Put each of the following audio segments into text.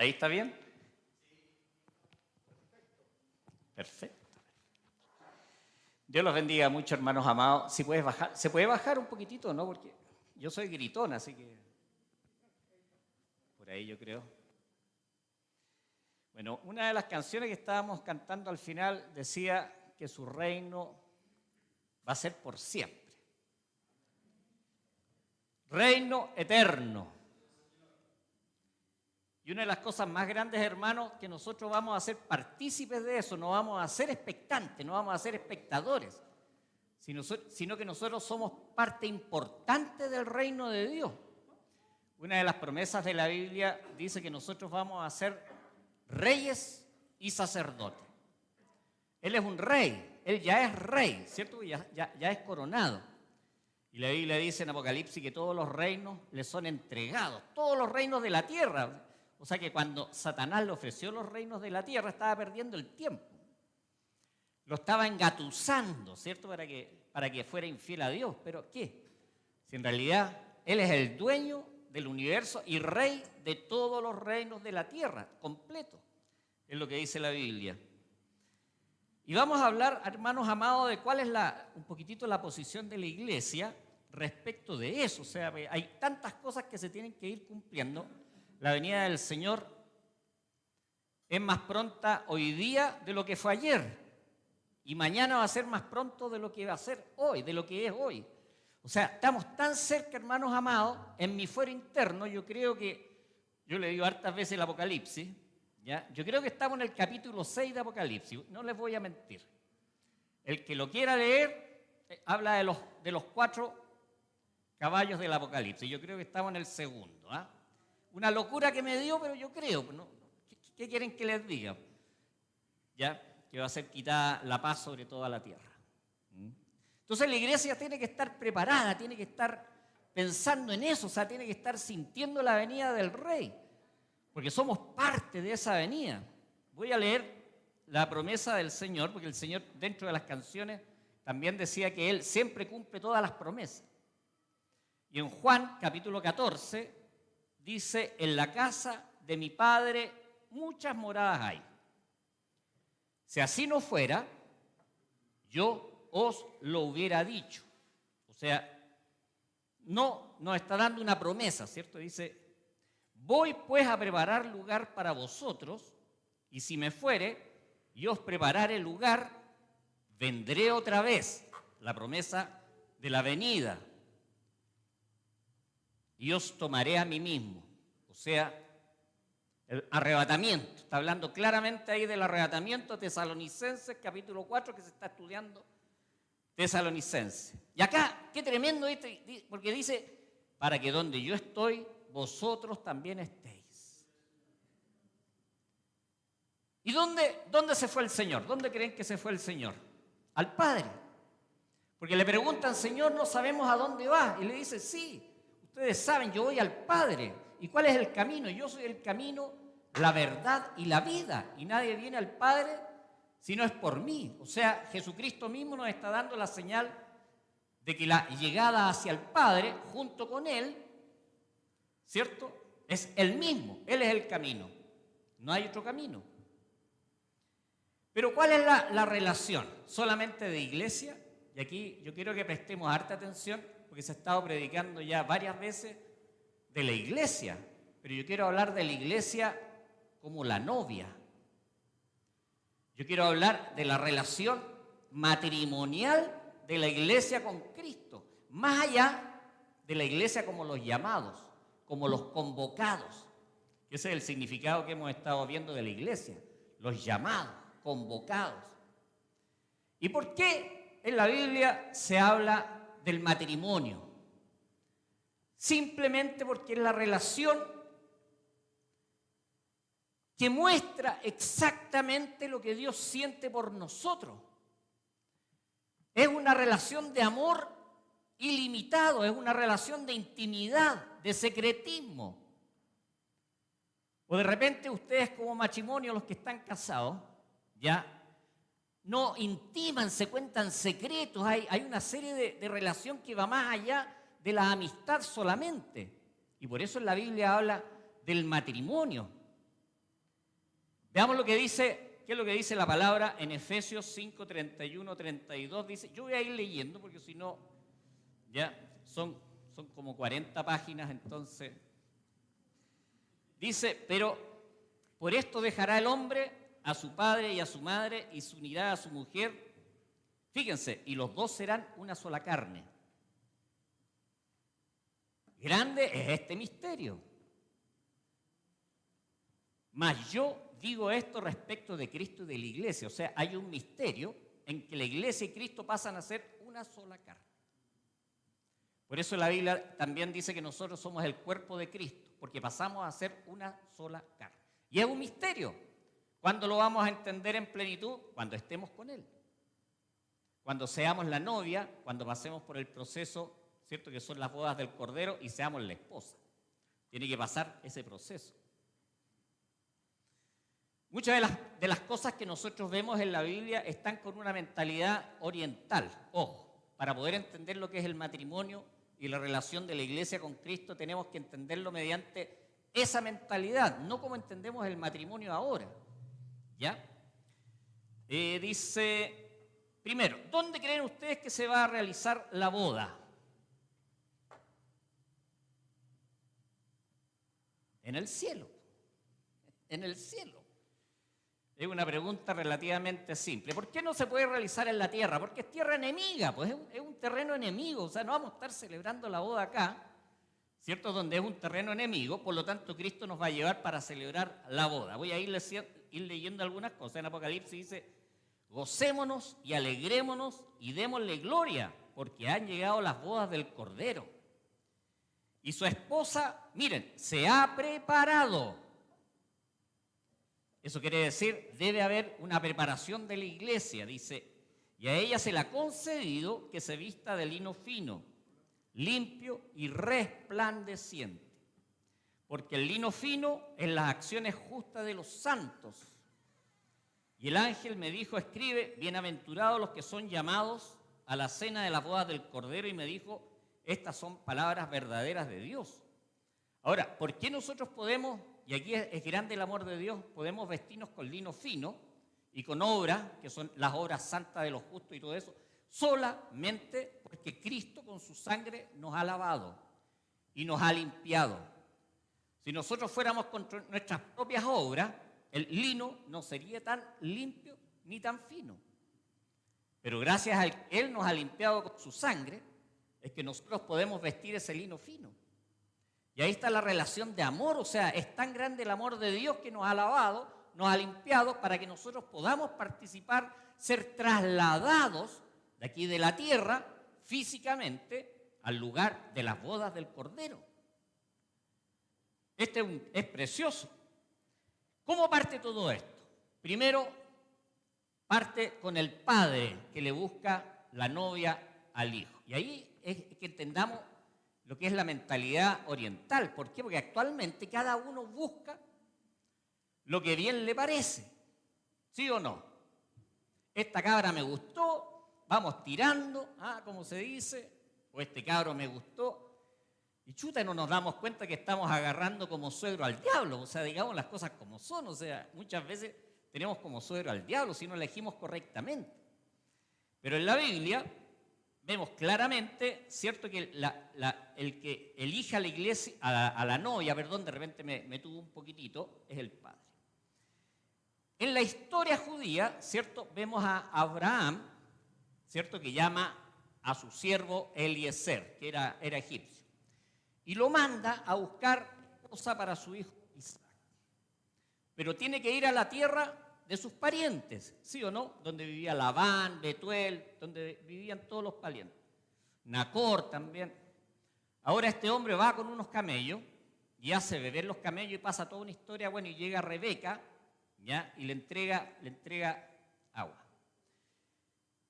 ¿Ahí está bien? Perfecto. Dios los bendiga mucho, hermanos amados. Si puedes bajar, ¿se puede bajar un poquitito, no? Porque yo soy gritón, así que por ahí yo creo. Bueno, una de las canciones que estábamos cantando al final decía que su reino va a ser por siempre. Reino eterno. Y una de las cosas más grandes, hermanos, que nosotros vamos a ser partícipes de eso, no vamos a ser expectantes, no vamos a ser espectadores, sino que nosotros somos parte importante del reino de Dios. Una de las promesas de la Biblia dice que nosotros vamos a ser reyes y sacerdotes. Él es un rey, él ya es rey, ¿cierto? Ya es coronado. Y la Biblia dice en Apocalipsis que todos los reinos le son entregados, todos los reinos de la tierra. O sea que cuando Satanás le ofreció los reinos de la tierra, estaba perdiendo el tiempo. Lo estaba engatusando, ¿cierto? Para que fuera infiel a Dios. ¿Pero qué? Si en realidad Él es el dueño del universo y rey de todos los reinos de la tierra, completo. Es lo que dice la Biblia. Y vamos a hablar, hermanos amados, de cuál es un poquitito la posición de la iglesia respecto de eso. O sea, hay tantas cosas que se tienen que ir cumpliendo. La venida del Señor es más pronta hoy día de lo que fue ayer. Y mañana va a ser más pronto de lo que va a ser hoy, de lo que es hoy. O sea, estamos tan cerca, hermanos amados, en mi fuero interno, yo creo que, yo le digo hartas veces el Apocalipsis, ¿ya? Yo creo que estamos en el capítulo 6 de Apocalipsis, no les voy a mentir. El que lo quiera leer, habla de los 4 caballos del Apocalipsis, yo creo que estamos en el segundo, ¿ah? Una locura que me dio, pero yo creo, ¿no? ¿Qué quieren que les diga? ¿Ya? Que va a ser quitada la paz sobre toda la tierra. Entonces la iglesia tiene que estar preparada, tiene que estar pensando en eso, o sea, tiene que estar sintiendo la venida del Rey, porque somos parte de esa venida. Voy a leer la promesa del Señor, porque el Señor dentro de las canciones también decía que Él siempre cumple todas las promesas. Y en Juan capítulo 14 dice, en la casa de mi Padre muchas moradas hay. Si así no fuera, yo os lo hubiera dicho. O sea, no nos está dando una promesa, ¿cierto? Dice, voy pues a preparar lugar para vosotros, y si me fuere, y os prepararé lugar, vendré otra vez. La promesa de la venida. Y os tomaré a mí mismo. O sea, el arrebatamiento. Está hablando claramente ahí del arrebatamiento. Tesalonicenses, capítulo 4, que se está estudiando. Tesalonicenses. Y acá, qué tremendo, porque dice, para que donde yo estoy, vosotros también estéis. ¿Y dónde se fue el Señor? ¿Dónde creen que se fue el Señor? Al Padre. Porque le preguntan, Señor, no sabemos a dónde va. Y le dice, sí, ustedes saben, yo voy al Padre. ¿Y cuál es el camino? Yo soy el camino, la verdad y la vida. Y nadie viene al Padre si no es por mí. O sea, Jesucristo mismo nos está dando la señal de que la llegada hacia el Padre, junto con Él, ¿cierto? Es el mismo. Él es el camino. No hay otro camino. Pero ¿cuál es la relación? ¿Solamente de iglesia? Y aquí yo quiero que prestemos harta atención, porque se ha estado predicando ya varias veces de la iglesia, pero yo quiero hablar de la iglesia como la novia. Yo quiero hablar de la relación matrimonial de la iglesia con Cristo, más allá de la iglesia como los llamados, como los convocados. Ese es el significado que hemos estado viendo de la iglesia, los llamados, convocados. ¿Y por qué en la Biblia se habla del matrimonio? Simplemente porque es la relación que muestra exactamente lo que Dios siente por nosotros. Es una relación de amor ilimitado, es una relación de intimidad, de secretismo. O de repente ustedes como matrimonio, los que están casados, ya no intiman, se cuentan secretos, hay una serie de relación que va más allá de la amistad solamente. Y por eso en la Biblia habla del matrimonio. Veamos lo que dice, qué es lo que dice la palabra en Efesios 5, 31, 32. Dice, yo voy a ir leyendo porque si no, ya son como 40 páginas, entonces. Dice, pero por esto dejará el hombre a su padre y a su madre y se unirá a su mujer. Fíjense, y los dos serán una sola carne. Grande es este misterio. Mas yo digo esto respecto de Cristo y de la iglesia. O sea, hay un misterio en que la iglesia y Cristo pasan a ser una sola carne. Por eso la Biblia también dice que nosotros somos el cuerpo de Cristo, porque pasamos a ser una sola carne. Y es un misterio. ¿Cuándo lo vamos a entender en plenitud? Cuando estemos con Él. Cuando seamos la novia, cuando pasemos por el proceso, ¿cierto? Que son las bodas del Cordero y seamos la esposa. Tiene que pasar ese proceso. Muchas de las cosas que nosotros vemos en la Biblia están con una mentalidad oriental. Ojo, para poder entender lo que es el matrimonio y la relación de la iglesia con Cristo, tenemos que entenderlo mediante esa mentalidad, no como entendemos el matrimonio ahora. ¿Ya? Dice, primero, ¿dónde creen ustedes que se va a realizar la boda? En el cielo. En el cielo. Es una pregunta relativamente simple. ¿Por qué no se puede realizar en la tierra? Porque es tierra enemiga, pues es un terreno enemigo. O sea, no vamos a estar celebrando la boda acá, ¿cierto? Donde es un terreno enemigo, por lo tanto Cristo nos va a llevar para celebrar la boda. Voy a ir leyendo algunas cosas. En Apocalipsis dice, gocémonos y alegrémonos y démosle gloria, porque han llegado las bodas del Cordero. Y su esposa, miren, se ha preparado. Eso quiere decir, debe haber una preparación de la iglesia, dice, y a ella se le ha concedido que se vista de lino fino, limpio y resplandeciente. Porque el lino fino es las acciones justas de los santos. Y el ángel me dijo, escribe, bienaventurados los que son llamados a la cena de las bodas del Cordero, y me dijo, estas son palabras verdaderas de Dios. Ahora, ¿por qué nosotros podemos, y aquí es grande el amor de Dios, podemos vestirnos con lino fino y con obras, que son las obras santas de los justos y todo eso? Solamente porque Cristo con su sangre nos ha lavado y nos ha limpiado. Si nosotros fuéramos con nuestras propias obras, el lino no sería tan limpio ni tan fino. Pero gracias a que Él nos ha limpiado con su sangre, es que nosotros podemos vestir ese lino fino. Y ahí está la relación de amor, o sea, es tan grande el amor de Dios que nos ha lavado, nos ha limpiado para que nosotros podamos participar, ser trasladados de aquí de la tierra físicamente al lugar de las bodas del Cordero. Es precioso. ¿Cómo parte todo esto? Primero, parte con el padre que le busca la novia al hijo. Y ahí es que entendamos lo que es la mentalidad oriental. ¿Por qué? Porque actualmente cada uno busca lo que bien le parece. ¿Sí o no? Esta cabra me gustó, vamos tirando, como se dice, o este cabro me gustó. Y chuta, no nos damos cuenta que estamos agarrando como suegro al diablo. O sea, digamos las cosas como son. O sea, muchas veces tenemos como suegro al diablo si no elegimos correctamente. Pero en la Biblia vemos claramente, cierto, que el que elige a la iglesia, a la novia, perdón, de repente me tuvo un poquitito, es el padre. En la historia judía, cierto, vemos a Abraham, cierto, que llama a su siervo Eliezer, que era egipcio, y lo manda a buscar esposa para su hijo Isaac. Pero tiene que ir a la tierra de sus parientes, ¿sí o no? Donde vivía Labán, Betuel, donde vivían todos los parientes. Nacor también. Ahora este hombre va con unos camellos y hace beber los camellos y pasa toda una historia, bueno, y llega Rebeca, ¿ya? Y le entrega agua.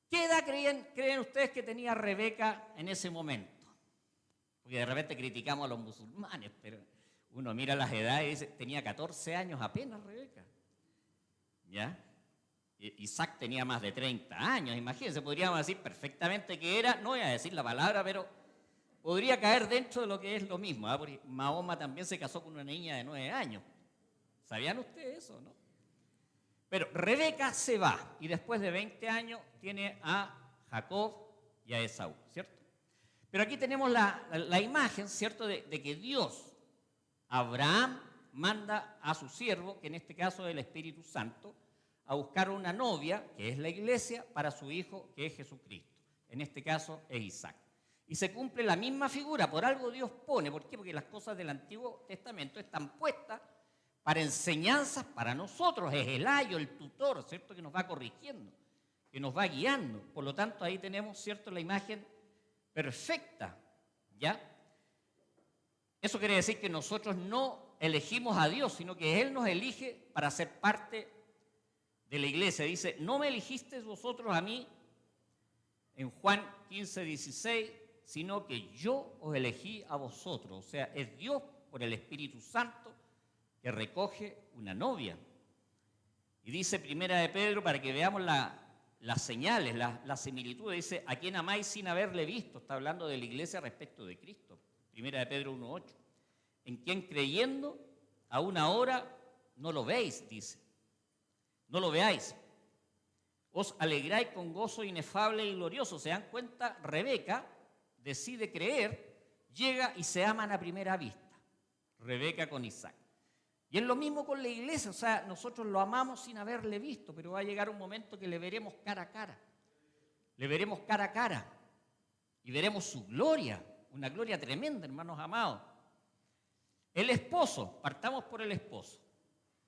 ¿Qué edad creen ustedes que tenía Rebeca en ese momento? Porque de repente criticamos a los musulmanes, pero uno mira las edades y dice, tenía 14 años apenas Rebeca. ¿Ya? Isaac tenía más de 30 años, imagínense, podríamos decir perfectamente que era, no voy a decir la palabra, pero podría caer dentro de lo que es lo mismo, porque Mahoma también se casó con una niña de 9 años. ¿Sabían ustedes eso, no? Pero Rebeca se va y después de 20 años tiene a Jacob y a Esaú, ¿cierto? Pero aquí tenemos la imagen, ¿cierto?, de que Dios, Abraham, manda a su siervo, que en este caso es el Espíritu Santo, a buscar una novia, que es la iglesia, para su hijo, que es Jesucristo. En este caso es Isaac. Y se cumple la misma figura, por algo Dios pone. ¿Por qué? Porque las cosas del Antiguo Testamento están puestas para enseñanzas para nosotros. Es el ayo, el tutor, ¿cierto?, que nos va corrigiendo, que nos va guiando. Por lo tanto, ahí tenemos, ¿cierto?, la imagen perfecta, ¿ya? Eso quiere decir que nosotros no elegimos a Dios, sino que Él nos elige para ser parte de la iglesia. Dice, no me elegisteis vosotros a mí, en Juan 15, 16, sino que yo os elegí a vosotros. O sea, es Dios por el Espíritu Santo que recoge una novia. Y dice Primera de Pedro, para que veamos las señales, las similitudes, dice, a quien amáis sin haberle visto. Está hablando de la iglesia respecto de Cristo. Primera de Pedro 1:8. En quien creyendo, aún ahora no lo veis, dice. No lo veáis. Os alegráis con gozo inefable y glorioso. ¿Se dan cuenta? Rebeca decide creer, llega y se aman a primera vista. Rebeca con Isaac. Y es lo mismo con la iglesia, o sea, nosotros lo amamos sin haberle visto, pero va a llegar un momento que le veremos cara a cara. Le veremos cara a cara y veremos su gloria, una gloria tremenda, hermanos amados. El esposo, partamos por el esposo.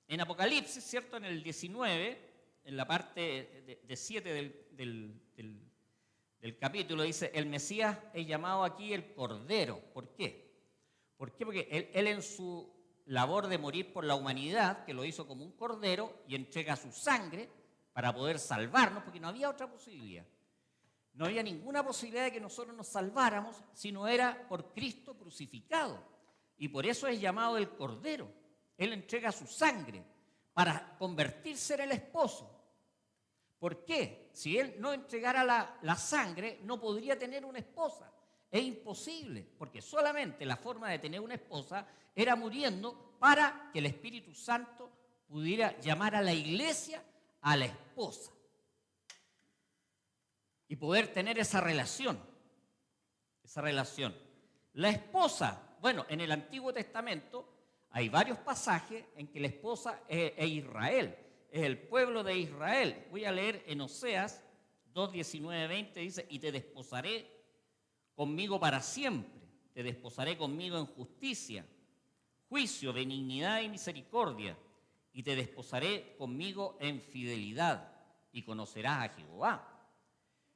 En Apocalipsis, ¿cierto? En el 19, en la parte de 7 del capítulo, dice, el Mesías es llamado aquí el Cordero. ¿Por qué? ¿Por qué? Porque él en su labor de morir por la humanidad, que lo hizo como un cordero y entrega su sangre para poder salvarnos, porque no había otra posibilidad. No había ninguna posibilidad de que nosotros nos salváramos si no era por Cristo crucificado. Y por eso es llamado el Cordero. Él entrega su sangre para convertirse en el esposo. ¿Por qué? Si él no entregara la sangre, no podría tener una esposa. Es imposible, porque solamente la forma de tener una esposa era muriendo para que el Espíritu Santo pudiera llamar a la iglesia a la esposa y poder tener esa relación. La esposa, bueno, en el Antiguo Testamento hay varios pasajes en que la esposa es Israel, es el pueblo de Israel. Voy a leer en Oseas 2, 19, 20, dice, y te desposaré conmigo para siempre, te desposaré conmigo en justicia, juicio, benignidad y misericordia, y te desposaré conmigo en fidelidad, y conocerás a Jehová.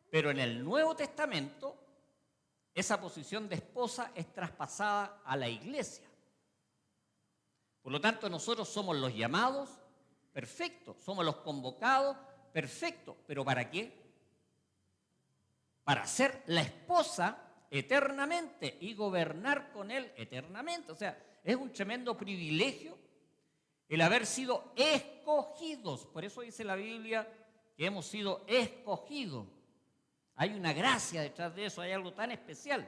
Pero en el Nuevo Testamento, esa posición de esposa es traspasada a la iglesia. Por lo tanto, nosotros somos los llamados, perfectos, somos los convocados, perfectos. ¿Pero para qué? Para ser la esposa eternamente y gobernar con él eternamente. O sea, es un tremendo privilegio el haber sido escogidos. Por eso dice la Biblia que hemos sido escogidos. Hay una gracia detrás de eso, hay algo tan especial.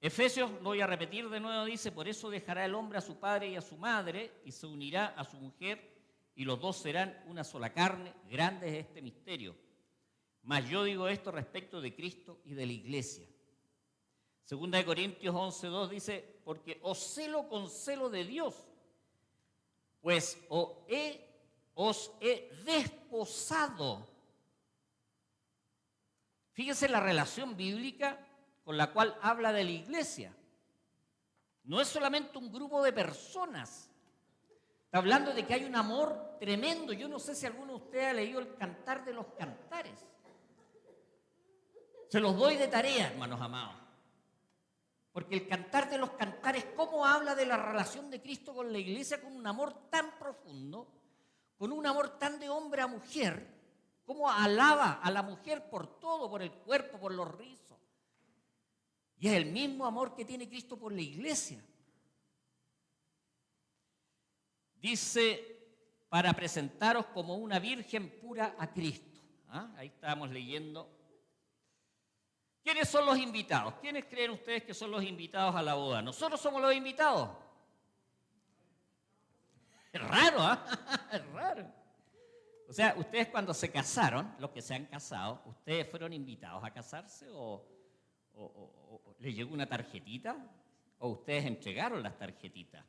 Efesios, lo voy a repetir de nuevo, dice, por eso dejará el hombre a su padre y a su madre y se unirá a su mujer y los dos serán una sola carne. Grande es este misterio. Mas yo digo esto respecto de Cristo y de la iglesia. Segunda de Corintios 11:2 dice, porque os celo con celo de Dios, pues os he desposado. Fíjense la relación bíblica con la cual habla de la iglesia. No es solamente un grupo de personas. Está hablando de que hay un amor tremendo. Yo no sé si alguno de ustedes ha leído el Cantar de los Cantares. Se los doy de tarea, hermanos amados. Porque el Cantar de los Cantares, ¿cómo habla de la relación de Cristo con la iglesia con un amor tan profundo, con un amor tan de hombre a mujer? ¿Cómo alaba a la mujer por todo, por el cuerpo, por los rizos? Y es el mismo amor que tiene Cristo por la iglesia. Dice, para presentaros como una virgen pura a Cristo. ¿Ah? Ahí estábamos leyendo. ¿Quiénes son los invitados? ¿Quiénes creen ustedes que son los invitados a la boda? ¿Nosotros somos los invitados? Es raro, ¿ah? Es raro. O sea, ustedes cuando se casaron, los que se han casado, ¿ustedes fueron invitados a casarse o les llegó una tarjetita o ustedes entregaron las tarjetitas?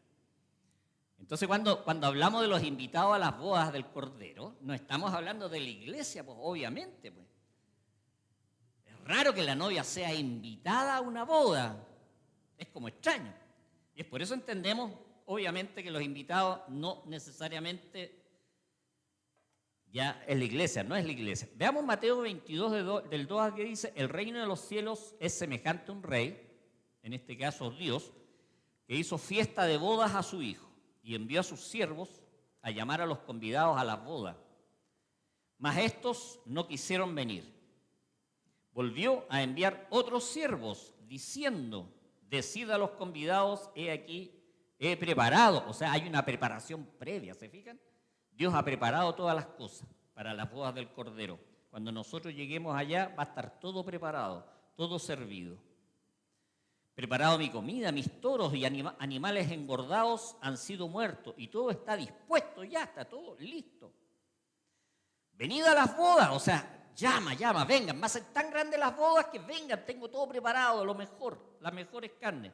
Entonces, cuando hablamos de los invitados a las bodas del Cordero, no estamos hablando de la iglesia, pues obviamente. Pues. Es raro que la novia sea invitada a una boda. Es como extraño. Y es por eso entendemos, obviamente, que los invitados no necesariamente ya es la iglesia, no es la iglesia. Veamos Mateo 22, del 2 al 10, dice, el reino de los cielos es semejante a un rey, en este caso Dios, que hizo fiesta de bodas a su hijo y envió a sus siervos a llamar a los convidados a las bodas. Mas estos no quisieron venir. Volvió a enviar otros siervos, diciendo, decid a los convidados, he aquí, he preparado. O sea, hay una preparación previa, ¿se fijan? Dios ha preparado todas las cosas para las bodas del Cordero. Cuando nosotros lleguemos allá, va a estar todo preparado, todo servido. Preparado mi comida, mis toros y animales engordados han sido muertos y todo está dispuesto ya, está todo listo. Venid a las bodas, o sea, llama, vengan, va a ser tan grandes las bodas que vengan, tengo todo preparado, lo mejor, las mejores carnes.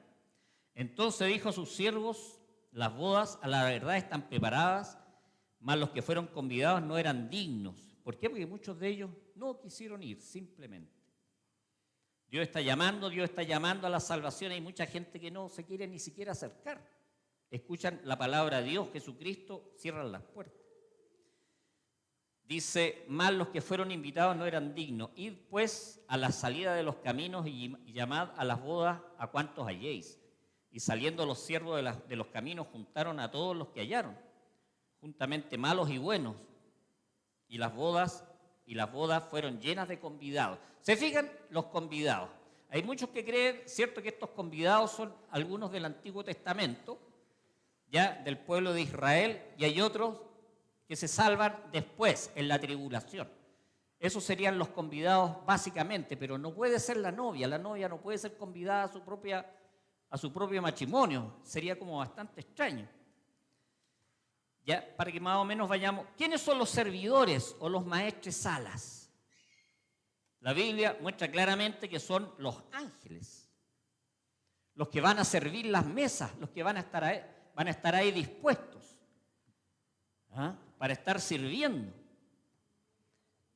Entonces dijo a sus siervos, las bodas a la verdad están preparadas, mas los que fueron convidados no eran dignos. ¿Por qué? Porque muchos de ellos no quisieron ir, simplemente. Dios está llamando a la salvación. Hay mucha gente que no se quiere ni siquiera acercar. Escuchan la palabra de Dios, Jesucristo, cierran las puertas. Dice, mas los que fueron invitados no eran dignos. Id pues a la salida de los caminos y llamad a las bodas a cuantos halléis. Y saliendo los siervos de los caminos juntaron a todos los que hallaron, juntamente malos y buenos, y las bodas fueron llenas de convidados. ¿Se fijan? Los convidados. Hay muchos que creen, cierto, que estos convidados son algunos del Antiguo Testamento, ya del pueblo de Israel, y hay otros que se salvan después, en la tribulación. Esos serían los convidados básicamente, pero no puede ser la novia no puede ser convidada a su propio matrimonio, sería como bastante extraño. Ya, para que más o menos vayamos. ¿Quiénes son los servidores o los maestresalas? La Biblia muestra claramente que son los ángeles, los que van a servir las mesas, los que van a estar ahí dispuestos para estar sirviendo.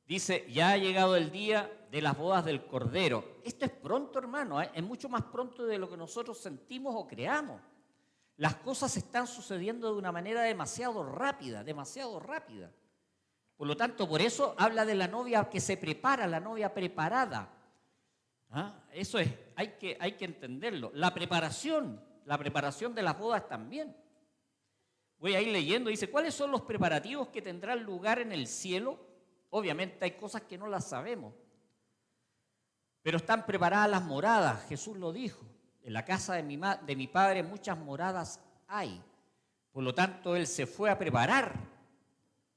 Dice, ya ha llegado el día de las bodas del Cordero. Esto es pronto, hermano, es mucho más pronto de lo que nosotros sentimos o creamos. Las cosas están sucediendo de una manera demasiado rápida. Por lo tanto, por eso habla de la novia que se prepara, la novia preparada. Eso es, hay que entenderlo. La preparación de las bodas también. Voy a ir leyendo, dice, ¿cuáles son los preparativos que tendrán lugar en el cielo? Obviamente hay cosas que no las sabemos, pero están preparadas las moradas, Jesús lo dijo. En la casa de mi Padre muchas moradas hay. Por lo tanto, Él se fue a preparar,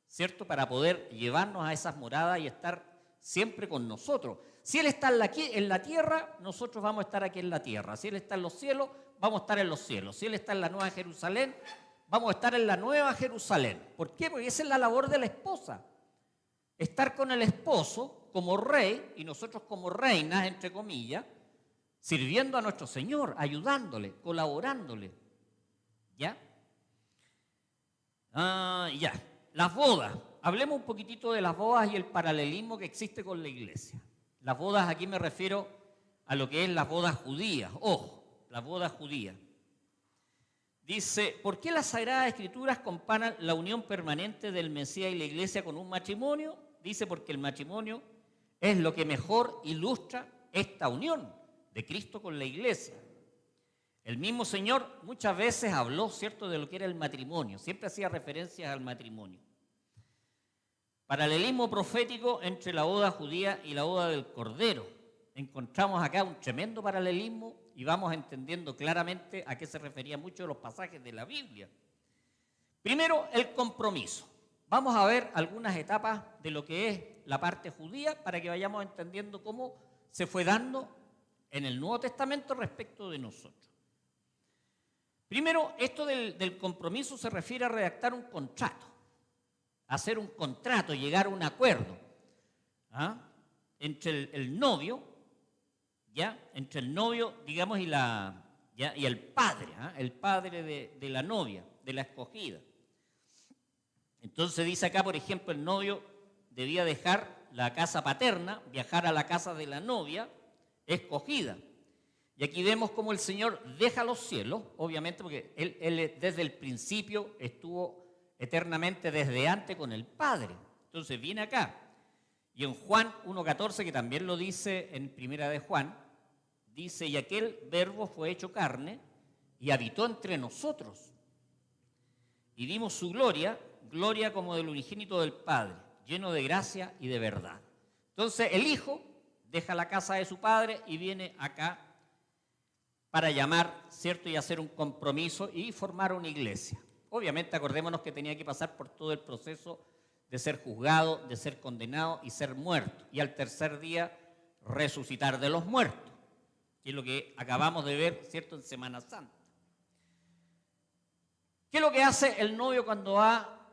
¿cierto? Para poder llevarnos a esas moradas y estar siempre con nosotros. Si Él está en la tierra, nosotros vamos a estar aquí en la tierra. Si Él está en los cielos, vamos a estar en los cielos. Si Él está en la Nueva Jerusalén, vamos a estar en la Nueva Jerusalén. ¿Por qué? Porque esa es la labor de la esposa. Estar con el esposo como rey y nosotros como reinas, entre comillas, sirviendo a nuestro Señor, ayudándole, colaborándole. ¿Ya? Ya. Las bodas. Hablemos un poquitito de las bodas y el paralelismo que existe con la iglesia. Las bodas, aquí me refiero a lo que es las bodas judías. Ojo, las bodas judías. Dice, ¿por qué las Sagradas Escrituras comparan la unión permanente del Mesías y la iglesia con un matrimonio? Dice, porque el matrimonio es lo que mejor ilustra esta unión de Cristo con la iglesia. El mismo Señor muchas veces habló, ¿cierto?, de lo que era el matrimonio. Siempre hacía referencias al matrimonio. Paralelismo profético entre la boda judía y la boda del Cordero. Encontramos acá un tremendo paralelismo y vamos entendiendo claramente a qué se referían muchos de los pasajes de la Biblia. Primero, el compromiso. Vamos a ver algunas etapas de lo que es la parte judía para que vayamos entendiendo cómo se fue dando en el Nuevo Testamento respecto de nosotros. Primero, esto del compromiso se refiere a redactar un contrato. hacer un contrato, llegar a un acuerdo, ¿ah?, entre el novio, ¿ya? Entre el novio, digamos, y el padre, ¿ah?, el padre de la novia, de la escogida. Entonces dice acá, por ejemplo, el novio debía dejar la casa paterna, viajar a la casa de la novia escogida. Y aquí vemos cómo el Señor deja los cielos, obviamente, porque él desde el principio estuvo eternamente desde antes con el Padre. Entonces viene acá. Y en Juan 1:14, que también lo dice en Primera de Juan, dice: y aquel verbo fue hecho carne y habitó entre nosotros. Y vimos su gloria, gloria como del unigénito del Padre, lleno de gracia y de verdad. Entonces el Hijo deja la casa de su Padre y viene acá para llamar, ¿cierto?, y hacer un compromiso y formar una iglesia. Obviamente acordémonos que tenía que pasar por todo el proceso de ser juzgado, de ser condenado y ser muerto. Y al tercer día resucitar de los muertos, que es lo que acabamos de ver, ¿cierto?, en Semana Santa. ¿Qué es lo que hace el novio cuando va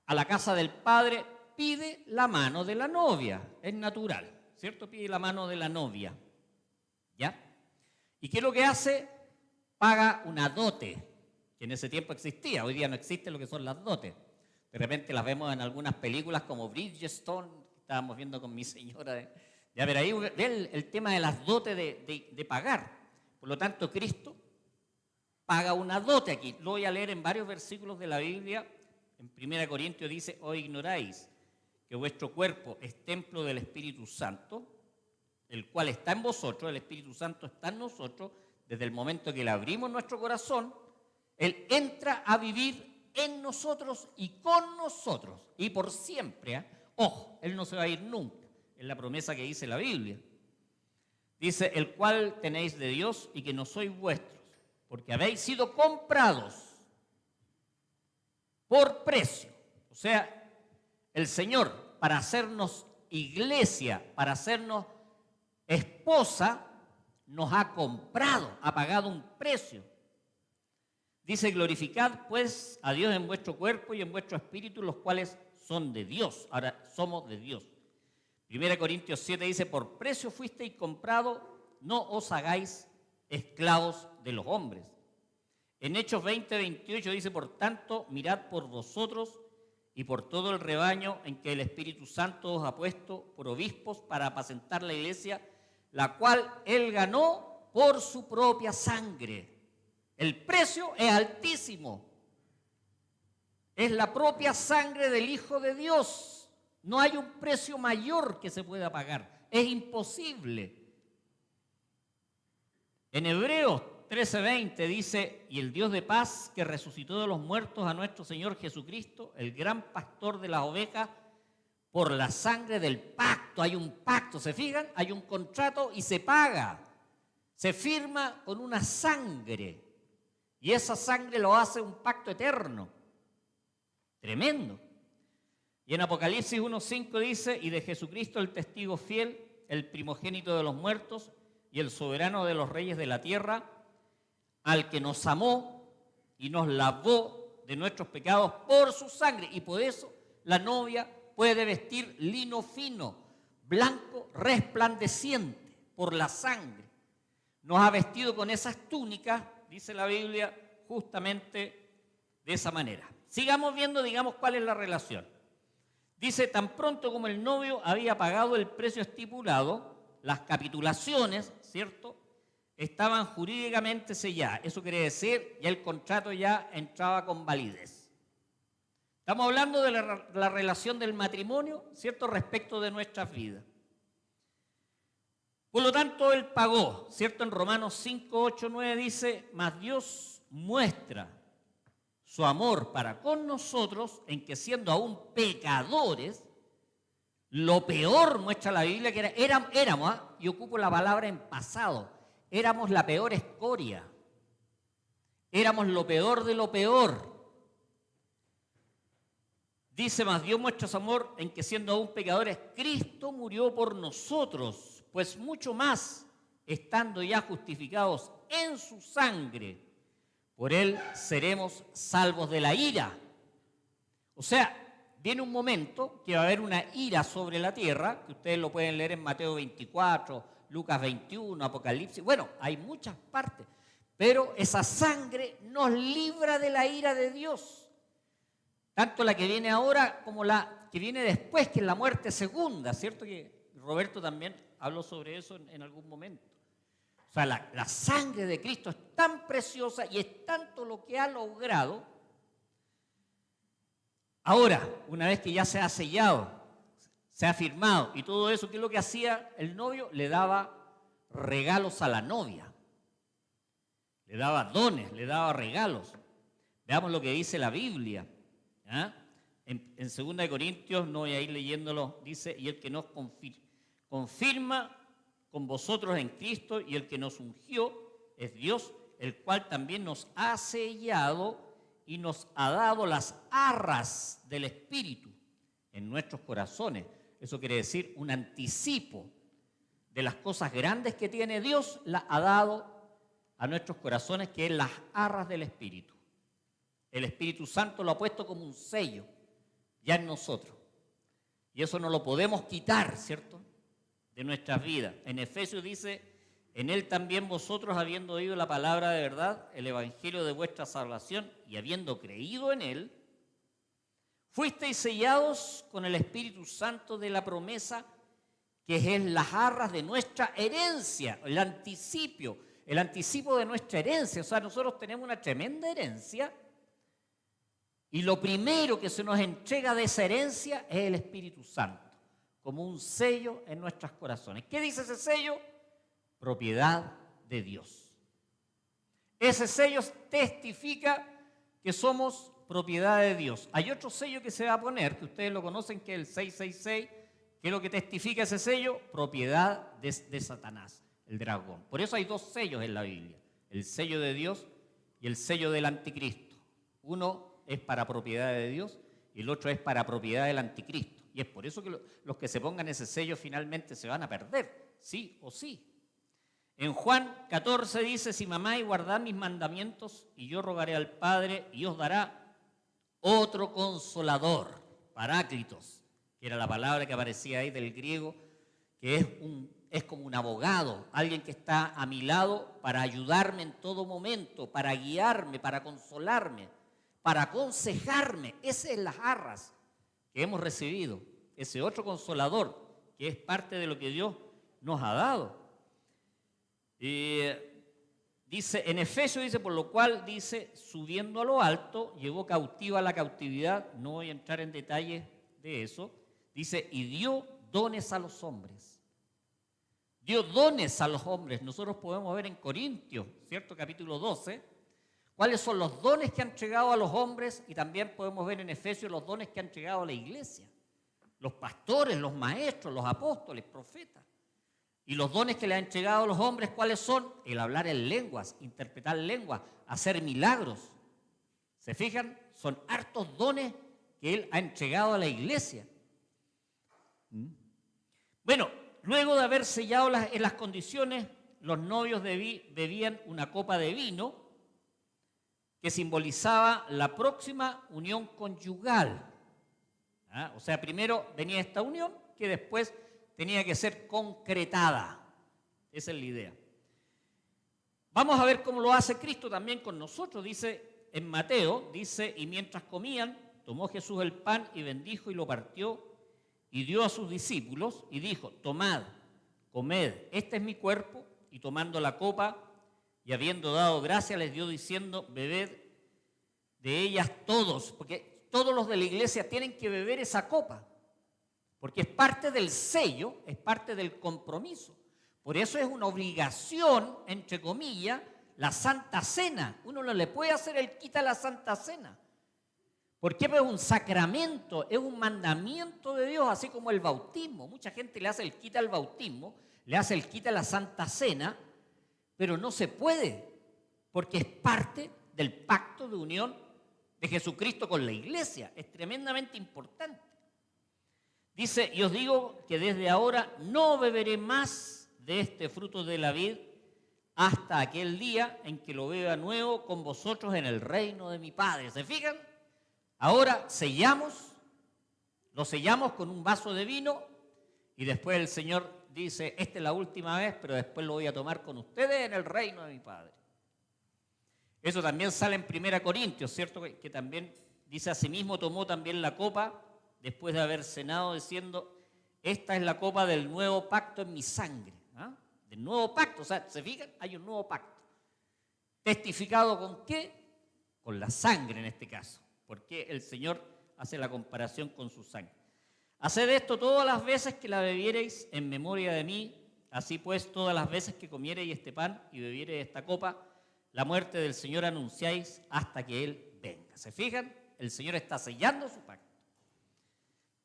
a la casa del padre? Pide la mano de la novia, es natural, ¿cierto? Pide la mano de la novia, ¿ya? ¿Y qué es lo que hace? Paga una dote, que en ese tiempo existía, hoy día no existe lo que son las dotes. De repente las vemos en algunas películas como Bridgestone, que estábamos viendo con mi señora. Ya ver, ahí ve el tema de las dotes de pagar. Por lo tanto, Cristo paga una dote aquí. Lo voy a leer en varios versículos de la Biblia. En 1 Corintios dice: ¿o ignoráis que vuestro cuerpo es templo del Espíritu Santo, el cual está en vosotros? El Espíritu Santo está en nosotros. Desde el momento que le abrimos nuestro corazón, Él entra a vivir en nosotros y con nosotros, y por siempre, ¿eh? Ojo, Él no se va a ir nunca, es la promesa que dice la Biblia. Dice: el cual tenéis de Dios y que no sois vuestros, porque habéis sido comprados por precio. O sea, el Señor, para hacernos iglesia, para hacernos esposa, nos ha comprado, ha pagado un precio. Dice: glorificad pues a Dios en vuestro cuerpo y en vuestro espíritu, los cuales son de Dios. Ahora somos de Dios. 1 Corintios 7 dice: por precio fuisteis comprados, no os hagáis esclavos de los hombres. En Hechos 20:28 dice: por tanto, mirad por vosotros y por todo el rebaño en que el Espíritu Santo os ha puesto por obispos para apacentar la iglesia, la cual Él ganó por su propia sangre. El precio es altísimo. Es la propia sangre del Hijo de Dios. No hay un precio mayor que se pueda pagar. Es imposible. En Hebreos 13:20 dice: y el Dios de paz, que resucitó de los muertos a nuestro Señor Jesucristo, el gran pastor de las ovejas, por la sangre del pacto. Hay un pacto, ¿se fijan? Hay un contrato y se paga. Se firma con una sangre. Y esa sangre lo hace un pacto eterno. Tremendo. Y en Apocalipsis 1:5 dice: y de Jesucristo el testigo fiel, el primogénito de los muertos y el soberano de los reyes de la tierra, al que nos amó y nos lavó de nuestros pecados por su sangre. Y por eso la novia puede vestir lino fino, blanco, resplandeciente, por la sangre. Nos ha vestido con esas túnicas, dice la Biblia, justamente de esa manera. Sigamos viendo, digamos, cuál es la relación. Dice: tan pronto como el novio había pagado el precio estipulado, las capitulaciones, ¿cierto?, estaban jurídicamente selladas. Eso quiere decir, ya el contrato ya entraba con validez. Estamos hablando de la relación del matrimonio, ¿cierto?, respecto de nuestras vidas. Por lo tanto, Él pagó, ¿cierto? En Romanos 5, 8, 9 dice: mas Dios muestra su amor para con nosotros en que, siendo aún pecadores, lo peor, muestra la Biblia, que éramos, y ocupo la palabra en pasado, éramos la peor escoria, éramos lo peor de lo peor. Dice: mas Dios muestra su amor en que, siendo aún pecadores, Cristo murió por nosotros. Pues mucho más, estando ya justificados en su sangre, por Él seremos salvos de la ira. O sea, viene un momento que va a haber una ira sobre la tierra, que ustedes lo pueden leer en Mateo 24, Lucas 21, Apocalipsis. Bueno, hay muchas partes, pero esa sangre nos libra de la ira de Dios. Tanto la que viene ahora como la que viene después, que es la muerte segunda, ¿cierto? Que Roberto también habló sobre eso en algún momento. O sea, la sangre de Cristo es tan preciosa y es tanto lo que ha logrado. Ahora, una vez que ya se ha sellado, se ha firmado y todo eso, ¿qué es lo que hacía el novio? Le daba regalos a la novia. Le daba dones, le daba regalos. Veamos lo que dice la Biblia. ¿Ah? En 2 Corintios, no voy a ir leyéndolo, dice, y el que nos confirma con vosotros en Cristo y el que nos ungió es Dios, el cual también nos ha sellado y nos ha dado las arras del Espíritu en nuestros corazones. Eso quiere decir un anticipo de las cosas grandes que tiene Dios, las ha dado a nuestros corazones, que es las arras del Espíritu. El Espíritu Santo lo ha puesto como un sello ya en nosotros. Y eso no lo podemos quitar, ¿cierto?, de nuestras vidas. En Efesios dice, en él también vosotros, habiendo oído la palabra de verdad, el evangelio de vuestra salvación, y habiendo creído en él, fuisteis sellados con el Espíritu Santo de la promesa, que es las arras de nuestra herencia, el anticipo de nuestra herencia. O sea, nosotros tenemos una tremenda herencia, y lo primero que se nos entrega de esa herencia es el Espíritu Santo, como un sello en nuestros corazones. ¿Qué dice ese sello? Propiedad de Dios. Ese sello testifica que somos propiedad de Dios. Hay otro sello que se va a poner, que ustedes lo conocen, que es el 666, que es lo que testifica ese sello, propiedad de Satanás, el dragón. Por eso hay dos sellos en la Biblia, el sello de Dios y el sello del anticristo. Uno es para propiedad de Dios y el otro es para propiedad del anticristo. Y es por eso que los que se pongan ese sello finalmente se van a perder, sí o sí. En Juan 14 dice, si mamáis y guardad mis mandamientos, y yo rogaré al Padre y os dará otro consolador, paráclitos, que era la palabra que aparecía ahí del griego, que es como un abogado, alguien que está a mi lado para ayudarme en todo momento, para guiarme, para consolarme, para aconsejarme. Esas son las arras que hemos recibido, ese otro consolador, que es parte de lo que Dios nos ha dado. Dice, en Efesios dice, por lo cual dice, subiendo a lo alto, llevó cautiva la cautividad, no voy a entrar en detalles de eso, dice, y dio dones a los hombres. Dio dones a los hombres. Nosotros podemos ver en Corintios, ¿cierto? Capítulo 12, cuáles son los dones que han entregado a los hombres, y también podemos ver en Efesios los dones que han entregado a la iglesia. Los pastores, los maestros, los apóstoles, profetas. Y los dones que le han entregado a los hombres, ¿cuáles son? El hablar en lenguas, interpretar lenguas, hacer milagros. ¿Se fijan? Son hartos dones que Él ha entregado a la iglesia. Bueno, luego de haber sellado en las condiciones, los novios bebían una copa de vino que simbolizaba la próxima unión conyugal. O sea, primero venía esta unión que después tenía que ser concretada. Esa es la idea. Vamos a ver cómo lo hace Cristo también con nosotros. Dice en Mateo, dice, y mientras comían, tomó Jesús el pan y bendijo y lo partió y dio a sus discípulos y dijo, tomad, comed, este es mi cuerpo. Y tomando la copa y habiendo dado gracias, les dio diciendo, bebed de ellas todos, porque todos los de la iglesia tienen que beber esa copa, porque es parte del sello, es parte del compromiso. Por eso es una obligación, entre comillas, la Santa Cena. Uno no le puede hacer el quita a la Santa Cena. Porque es un sacramento, es un mandamiento de Dios, así como el bautismo. Mucha gente le hace el quita al bautismo, le hace el quita a la Santa Cena, pero no se puede, porque es parte del pacto de unión de Jesucristo con la iglesia. Es tremendamente importante. Dice, y os digo que desde ahora no beberé más de este fruto de la vid hasta aquel día en que lo beba nuevo con vosotros en el reino de mi Padre. ¿Se fijan? Ahora sellamos Lo sellamos con un vaso de vino y después el Señor dice, esta es la última vez, pero después lo voy a tomar con ustedes en el reino de mi Padre. Eso también sale en 1 Corintios, ¿cierto? Que también dice, asimismo tomó también la copa después de haber cenado diciendo, esta es la copa del nuevo pacto en mi sangre. ¿Ah? Del nuevo pacto, o sea, ¿se fijan? Hay un nuevo pacto. ¿Testificado con qué? Con la sangre en este caso, porque el Señor hace la comparación con su sangre. Haced esto todas las veces que la bebiereis en memoria de mí, así pues todas las veces que comiereis este pan y bebiereis esta copa, la muerte del Señor anunciáis hasta que Él venga. ¿Se fijan? El Señor está sellando su pacto.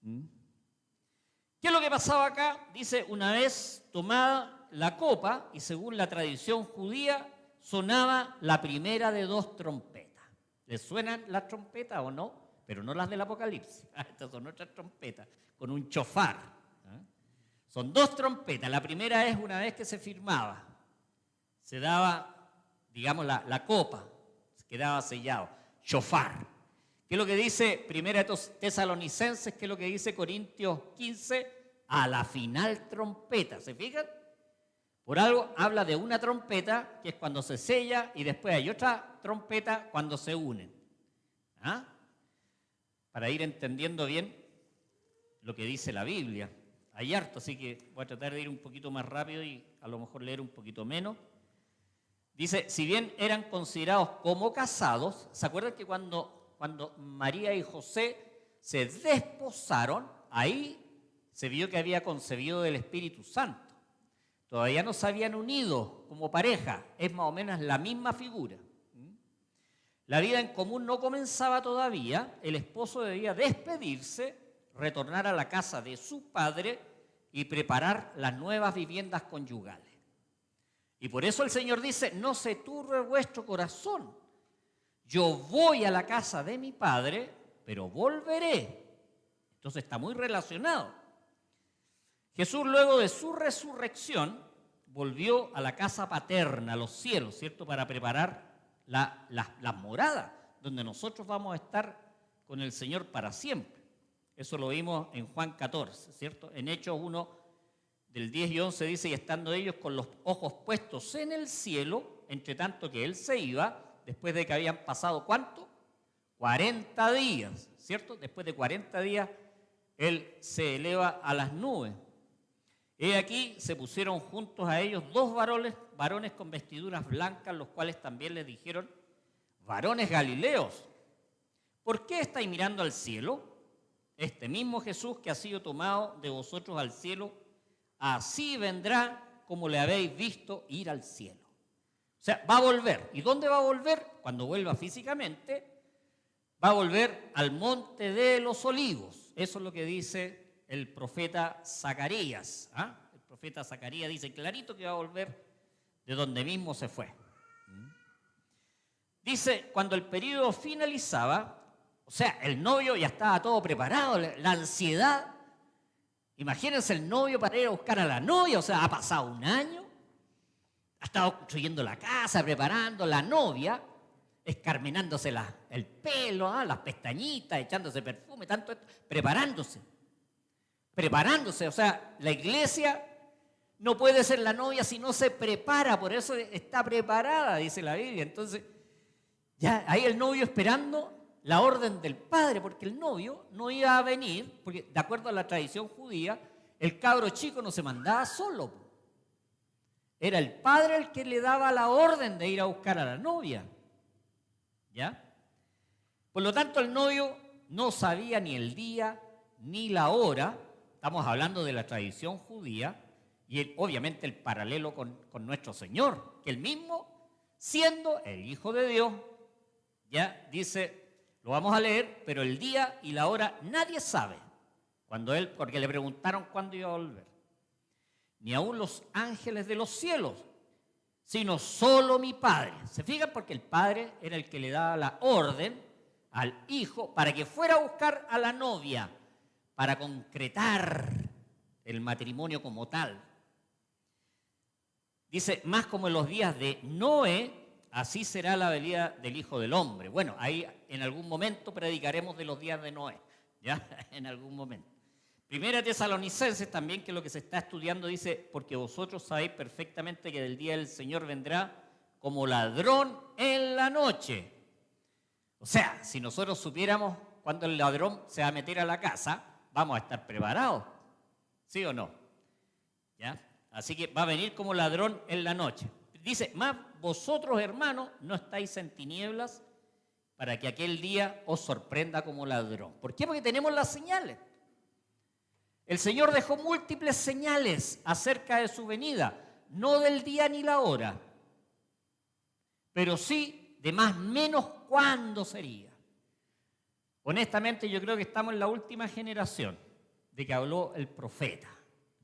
¿Qué es lo que pasaba acá? Dice, una vez tomada la copa, y según la tradición judía, sonaba la primera de 2 trompetas. ¿Les suenan las trompetas o no? Pero no las del Apocalipsis. Estas son otras trompetas, con un chofar. Son 2 trompetas. La primera es una vez que se firmaba. Se daba, digamos, la copa. Quedaba sellado. Chofar. ¿Qué es lo que dice 1 Tesalonicenses? ¿Qué es lo que dice Corintios 15? A la final trompeta. ¿Se fijan? Por algo habla de una trompeta, que es cuando se sella, y después hay otra trompeta cuando se unen. ¿Ah? Para ir entendiendo bien lo que dice la Biblia. Hay harto, así que voy a tratar de ir un poquito más rápido y a lo mejor leer un poquito menos. Dice, si bien eran considerados como casados, ¿se acuerdan que cuando María y José se desposaron, ahí se vio que había concebido del Espíritu Santo? Todavía no se habían unido como pareja, es más o menos la misma figura. La vida en común no comenzaba todavía, el esposo debía despedirse, retornar a la casa de su padre y preparar las nuevas viviendas conyugales. Y por eso el Señor dice, no se turbe vuestro corazón, yo voy a la casa de mi padre, pero volveré. Entonces está muy relacionado. Jesús, luego de su resurrección, volvió a la casa paterna, a los cielos, ¿cierto? Para preparar las moradas, donde nosotros vamos a estar con el Señor para siempre. Eso lo vimos en Juan 14, ¿cierto? En Hechos 1, del 10 y 11 dice, y estando ellos con los ojos puestos en el cielo, entre tanto que Él se iba, después de que habían pasado, ¿cuánto? 40 días, ¿cierto? Después de 40 días, Él se eleva a las nubes. He aquí se pusieron juntos a ellos 2 varones con vestiduras blancas, los cuales también les dijeron, varones galileos, ¿por qué estáis mirando al cielo? Este mismo Jesús que ha sido tomado de vosotros al cielo, así vendrá como le habéis visto ir al cielo. O sea, va a volver. ¿Y dónde va a volver? Cuando vuelva físicamente, va a volver al monte de los olivos. Eso es lo que dice el profeta Zacarías. El profeta Zacarías dice clarito que va a volver de donde mismo se fue. Dice, cuando el periodo finalizaba, o sea, el novio ya estaba todo preparado, la ansiedad. Imagínense el novio para ir a buscar a la novia, o sea, ha pasado un año, ha estado construyendo la casa, preparando la novia, escarminándose el pelo, las pestañitas, echándose perfume, tanto esto, preparándose, o sea, la iglesia no puede ser la novia si no se prepara, por eso está preparada, dice la Biblia. Entonces, ya ahí el novio esperando la orden del padre, porque el novio no iba a venir, porque de acuerdo a la tradición judía, el cabro chico no se mandaba solo. Era el padre el que le daba la orden de ir a buscar a la novia. ¿Ya? Por lo tanto, el novio no sabía ni el día ni la hora. Estamos hablando de la tradición judía y obviamente el paralelo con nuestro Señor, que él mismo, siendo el Hijo de Dios, ya dice, lo vamos a leer, pero el día y la hora nadie sabe, porque le preguntaron cuándo iba a volver. Ni aun los ángeles de los cielos, sino solo mi Padre. ¿Se fijan? Porque el Padre era el que le daba la orden al Hijo para que fuera a buscar a la novia, para concretar el matrimonio como tal. Dice, más como en los días de Noé, así será la venida del Hijo del Hombre. Bueno, ahí en algún momento predicaremos de los días de Noé, ¿ya? En algún momento. Primera Tesalonicenses también, que lo que se está estudiando, dice, porque vosotros sabéis perfectamente que del día del Señor vendrá como ladrón en la noche. O sea, si nosotros supiéramos cuándo el ladrón se va a meter a la casa, vamos a estar preparados, ¿sí o no? ¿Ya? Así que va a venir como ladrón en la noche. Dice, más vosotros, hermanos, no estáis en tinieblas para que aquel día os sorprenda como ladrón. ¿Por qué? Porque tenemos las señales. El Señor dejó múltiples señales acerca de su venida, no del día ni la hora, pero sí de más o menos cuándo sería. Honestamente, yo creo que estamos en la última generación de que habló el profeta.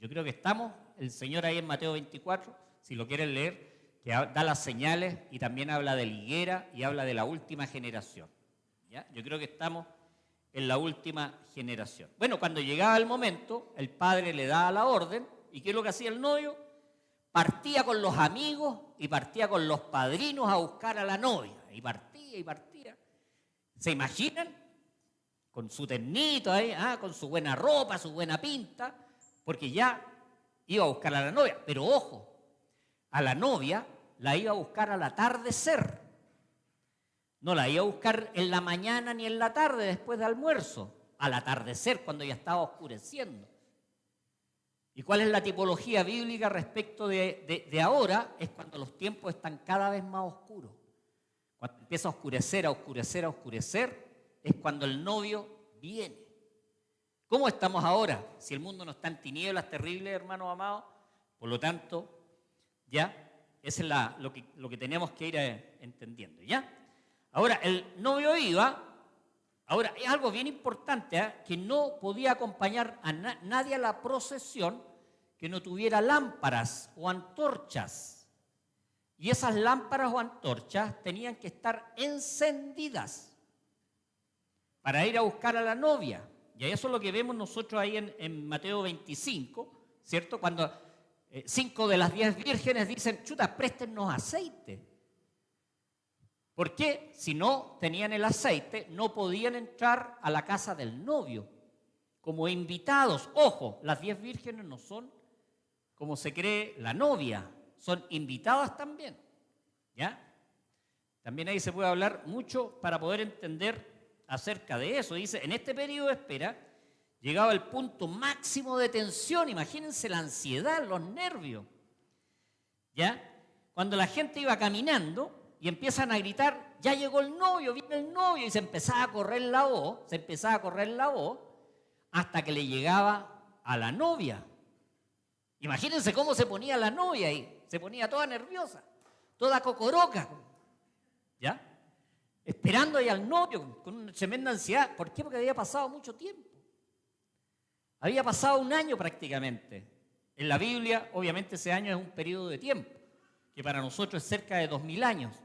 Yo creo que estamos, el Señor ahí en Mateo 24, si lo quieren leer, que da las señales y también habla de la higuera y habla de la última generación. ¿Ya? Yo creo que estamos en la última generación. Bueno, cuando llegaba el momento, el padre le daba la orden, ¿y qué es lo que hacía el novio? Partía con los amigos y partía con los padrinos a buscar a la novia. Y partía y partía. ¿Se imaginan? Con su ternito ahí, con su buena ropa, su buena pinta, porque ya iba a buscar a la novia. Pero ojo, a la novia la iba a buscar al atardecer. No la iba a buscar en la mañana ni en la tarde después de almuerzo, al atardecer, cuando ya estaba oscureciendo. ¿Y cuál es la tipología bíblica respecto de ahora? Es cuando los tiempos están cada vez más oscuros. Cuando empieza a oscurecer, a oscurecer, a oscurecer, es cuando el novio viene. ¿Cómo estamos ahora? Si el mundo no está en tinieblas terribles, hermanos amados, por lo tanto, ya, eso es lo que tenemos que ir entendiendo, ¿ya? Ahora, el novio iba. Ahora, es algo bien importante, que no podía acompañar a nadie a la procesión que no tuviera lámparas o antorchas. Y esas lámparas o antorchas tenían que estar encendidas para ir a buscar a la novia. Y eso es lo que vemos nosotros ahí en Mateo 25, ¿cierto? Cuando 5 de las 10 vírgenes dicen, chuta, préstennos aceite. ¿Por qué? Si no tenían el aceite, no podían entrar a la casa del novio como invitados. Ojo, las 10 vírgenes no son, como se cree, la novia, son invitadas también. ¿Ya? También ahí se puede hablar mucho para poder entender acerca de eso. Dice, en este periodo de espera, llegaba el punto máximo de tensión. Imagínense la ansiedad, los nervios. ¿Ya? Cuando la gente iba caminando y empiezan a gritar, ya llegó el novio, viene el novio, y se empezaba a correr la voz, hasta que le llegaba a la novia. Imagínense cómo se ponía la novia ahí, se ponía toda nerviosa, toda cocoroca, ¿ya? Esperando ahí al novio con una tremenda ansiedad. ¿Por qué? Porque había pasado mucho tiempo. Había pasado un año prácticamente. En la Biblia, obviamente, ese año es un periodo de tiempo, que para nosotros es cerca de 2000 años.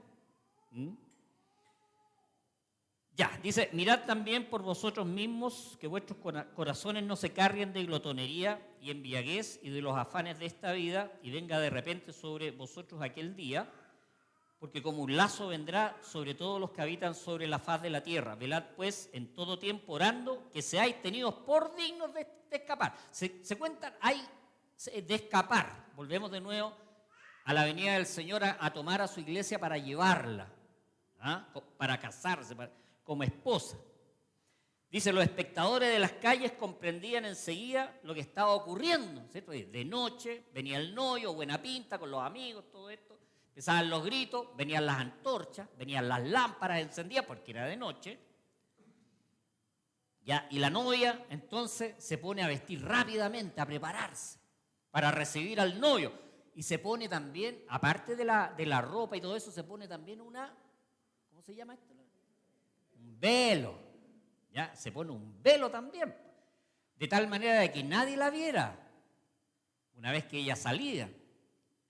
Ya, dice, mirad también por vosotros mismos que vuestros corazones no se carguen de glotonería y embriaguez y de los afanes de esta vida, y venga de repente sobre vosotros aquel día, porque como un lazo vendrá sobre todos los que habitan sobre la faz de la tierra. Velad pues en todo tiempo orando que seáis tenidos por dignos de escapar. Se cuentan, hay de escapar. Volvemos de nuevo a la venida del Señor a tomar a su iglesia para llevarla, para casarse, como esposa. Dice, los espectadores de las calles comprendían enseguida lo que estaba ocurriendo, ¿cierto? De noche venía el novio, buena pinta, con los amigos, todo esto. Empezaban los gritos, venían las antorchas, venían las lámparas encendidas porque era de noche. ¿Ya? Y la novia entonces se pone a vestir rápidamente, a prepararse para recibir al novio. Y se pone también, aparte de la ropa y todo eso, se pone también ¿cómo se llama esto? Un velo. ¿Ya? Se pone un velo también. De tal manera de que nadie la viera una vez que ella salía.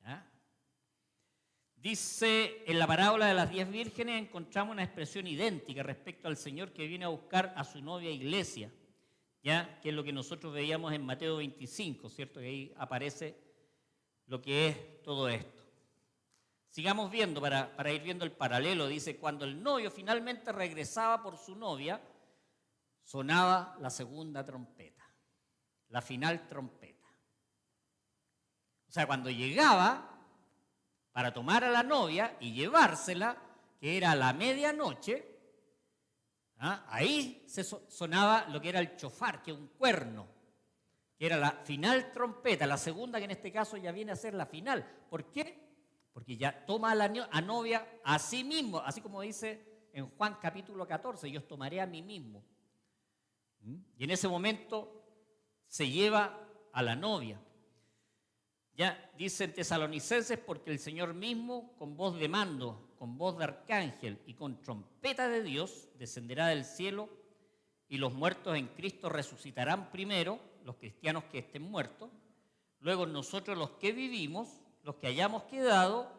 ¿Ya? Dice, en la parábola de las 10 vírgenes encontramos una expresión idéntica respecto al Señor que viene a buscar a su novia iglesia, ¿ya? Que es lo que nosotros veíamos en Mateo 25, ¿cierto? Que ahí aparece lo que es todo esto. Sigamos viendo para ir viendo el paralelo. Dice, cuando el novio finalmente regresaba por su novia, sonaba la segunda trompeta, la final trompeta. O sea, cuando llegaba para tomar a la novia y llevársela, que era a la medianoche, ahí se sonaba lo que era el chofar, que es un cuerno, que era la final trompeta, la segunda, que en este caso ya viene a ser la final. ¿Por qué? Porque ya toma a novia a sí mismo, así como dice en Juan capítulo 14, yo os tomaré a mí mismo. Y en ese momento se lleva a la novia. Ya dicen Tesalonicenses, porque el Señor mismo, con voz de mando, con voz de arcángel y con trompeta de Dios, descenderá del cielo, y los muertos en Cristo resucitarán primero, los cristianos que estén muertos. Luego nosotros, los que vivimos, los que hayamos quedado,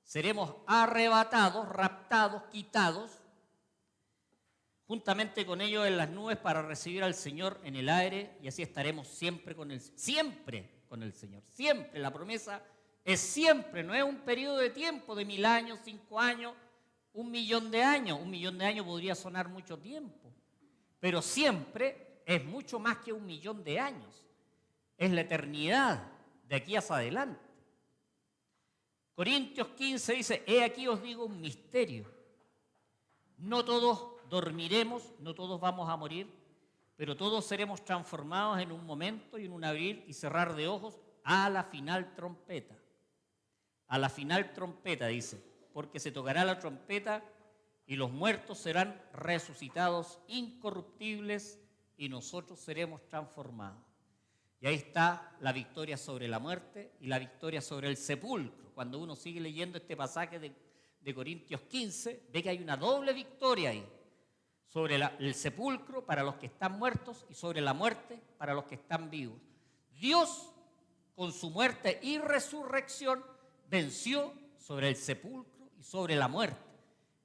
seremos arrebatados, raptados, quitados, juntamente con ellos en las nubes, para recibir al Señor en el aire, y así estaremos siempre con el Señor. Siempre, la promesa es siempre, no es un periodo de tiempo de 1000 años, 5 años, 1.000.000 de años. 1.000.000 de años podría sonar mucho tiempo, pero siempre es mucho más que 1.000.000 de años. Es la eternidad de aquí hacia adelante. Corintios 15 dice: he aquí os digo un misterio. No todos dormiremos, no todos vamos a morir, pero todos seremos transformados en un momento y en un abrir y cerrar de ojos a la final trompeta. A la final trompeta, dice, porque se tocará la trompeta y los muertos serán resucitados incorruptibles y nosotros seremos transformados. Y ahí está la victoria sobre la muerte y la victoria sobre el sepulcro. Cuando uno sigue leyendo este pasaje de Corintios 15, ve que hay una doble victoria ahí. Sobre el sepulcro para los que están muertos y sobre la muerte para los que están vivos. Dios, con su muerte y resurrección, venció sobre el sepulcro y sobre la muerte.